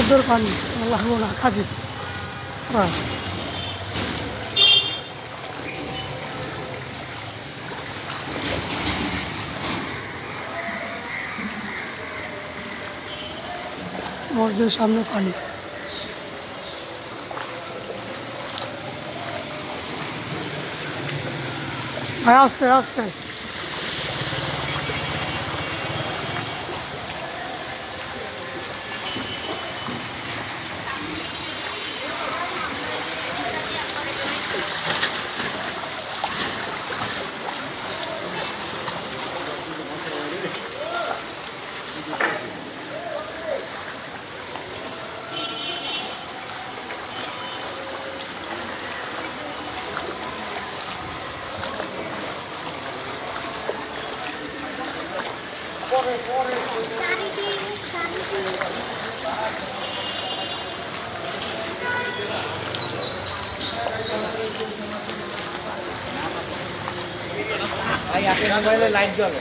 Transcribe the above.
সমুদ্রের পানি লাগবো না কাজে। হ্যাঁ মসজিদের সামনে পানি। ভাই আস্তে আস্তে। ভাই আপনার মোবাইলে লাইট জ্বলে।